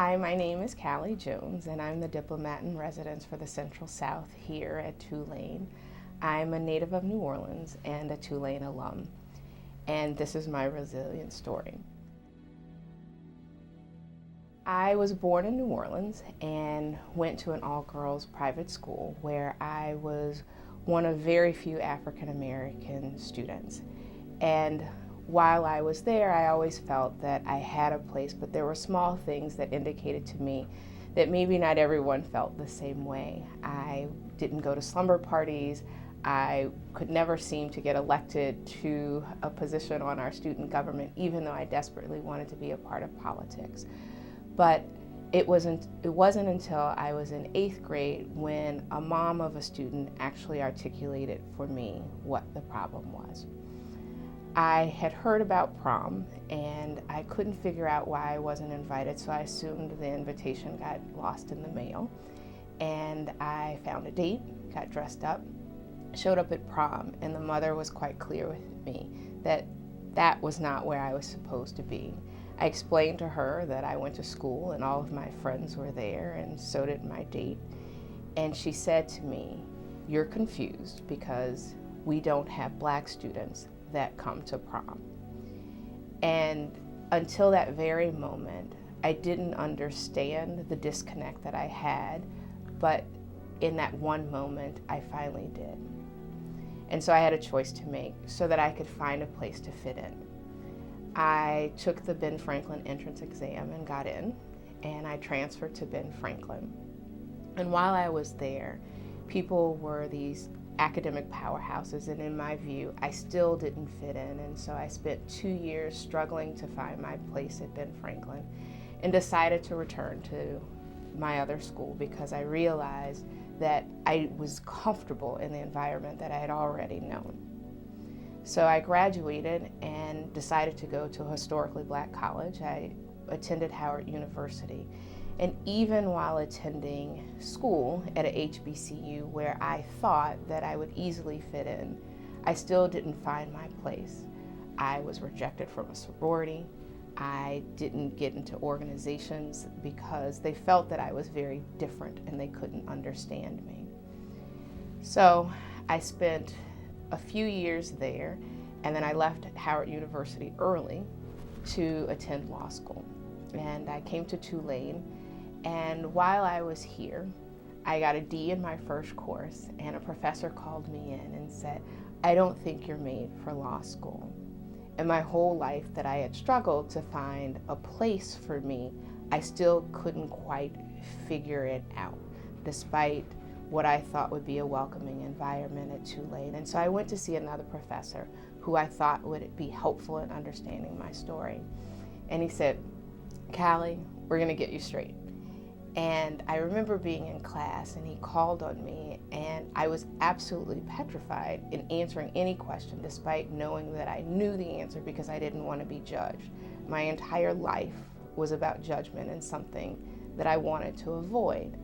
Hi, my name is Callie Jones, and I'm the Diplomat in Residence for the Central South here at Tulane. I'm a native of New Orleans and a Tulane alum, and this is my resilient story. I was born in New Orleans and went to an all-girls private school where I was one of very few African American students. And while I was there, I always felt that I had a place, but there were small things that indicated to me that maybe not everyone felt the same way. I didn't go to slumber parties. I could never seem to get elected to a position on our student government, even though I desperately wanted to be a part of politics. But it wasn't until I was in 8th grade when a mom of a student actually articulated for me what the problem was. I had heard about prom and I couldn't figure out why I wasn't invited, so I assumed the invitation got lost in the mail. And I found a date, got dressed up, showed up at prom, and the mother was quite clear with me that that was not where I was supposed to be. I explained to her that I went to school and all of my friends were there, and so did my date. And she said to me, "You're confused because we don't have black students that come to prom." And until that very moment, I didn't understand the disconnect that I had, but in that one moment, I finally did. And so I had a choice to make so that I could find a place to fit in. I took the Ben Franklin entrance exam and got in, and I transferred to Ben Franklin. And while I was there, people were these academic powerhouses, and in my view, I still didn't fit in, and so I spent 2 years struggling to find my place at Ben Franklin and decided to return to my other school because I realized that I was comfortable in the environment that I had already known. So I graduated and decided to go to a historically black college. I attended Howard University. And even while attending school at a HBCU where I thought that I would easily fit in, I still didn't find my place. I was rejected from a sorority. I didn't get into organizations because they felt that I was very different and they couldn't understand me. So I spent a few years there, and then I left Howard University early to attend law school. And I came to Tulane, and while I was here, I got a D in my first course, and a professor called me in and said, "I don't think you're made for law school." And my whole life that I had struggled to find a place for me, I still couldn't quite figure it out, despite what I thought would be a welcoming environment at Tulane. And so I went to see another professor who I thought would be helpful in understanding my story. And he said, "Callie, we're gonna get you straight." And I remember being in class and he called on me, and I was absolutely petrified in answering any question despite knowing that I knew the answer because I didn't want to be judged. My entire life was about judgment and something that I wanted to avoid.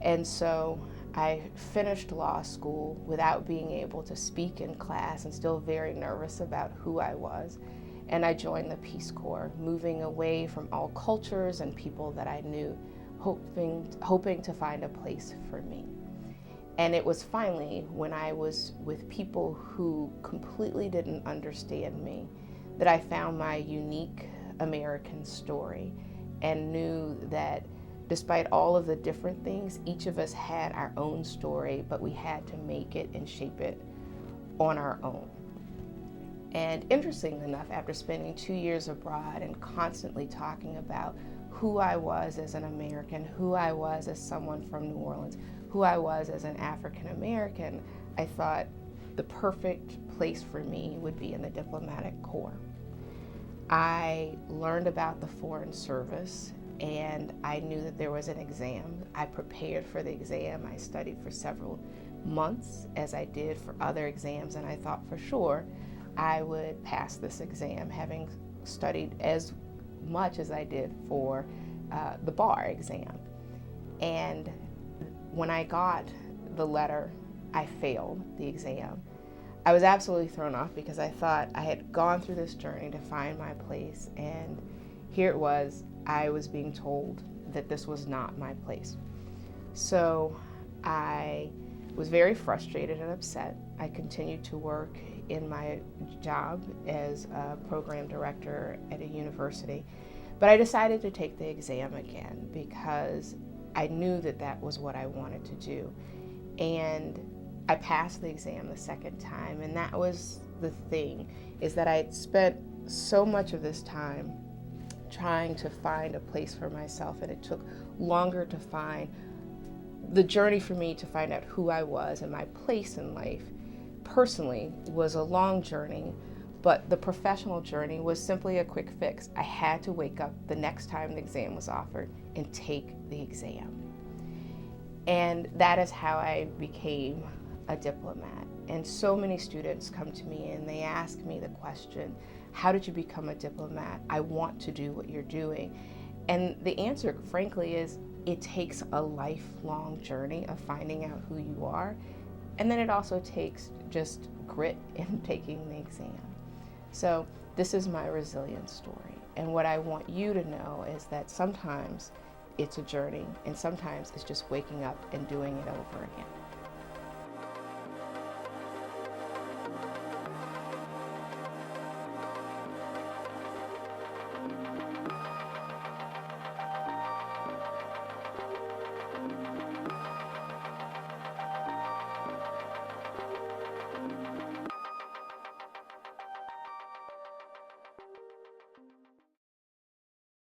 And so I finished law school without being able to speak in class and still very nervous about who I was. And I joined the Peace Corps, moving away from all cultures and people that I knew, hoping to find a place for me. And it was finally when I was with people who completely didn't understand me that I found my unique American story and knew that despite all of the different things, each of us had our own story, but we had to make it and shape it on our own. And interestingly enough, after spending 2 years abroad and constantly talking about who I was as an American, who I was as someone from New Orleans, who I was as an African American, I thought the perfect place for me would be in the diplomatic corps. I learned about the Foreign Service, and I knew that there was an exam. I prepared for the exam. I studied for several months, as I did for other exams, and I thought for sure I would pass this exam, having studied as much as I did for the bar exam. And when I got the letter, I failed the exam. I was absolutely thrown off because I thought I had gone through this journey to find my place, and here it was, I was being told that this was not my place. So I was very frustrated and upset. I continued to work in my job as a program director at a university, but I decided to take the exam again because I knew that that was what I wanted to do. And I passed the exam the second time, and that was the thing, is that I had spent so much of this time trying to find a place for myself, and it took longer to find the journey for me to find out who I was and my place in life. Personally, was a long journey, but the professional journey was simply a quick fix. I had to wake up the next time the exam was offered and take the exam. And that is how I became a diplomat. And so many students come to me and they ask me the question, how did you become a diplomat? I want to do what you're doing. And the answer, frankly, is it takes a lifelong journey of finding out who you are. And then it also takes just grit in taking the exam. So this is my resilience story. And what I want you to know is that sometimes it's a journey, and sometimes it's just waking up and doing it over again.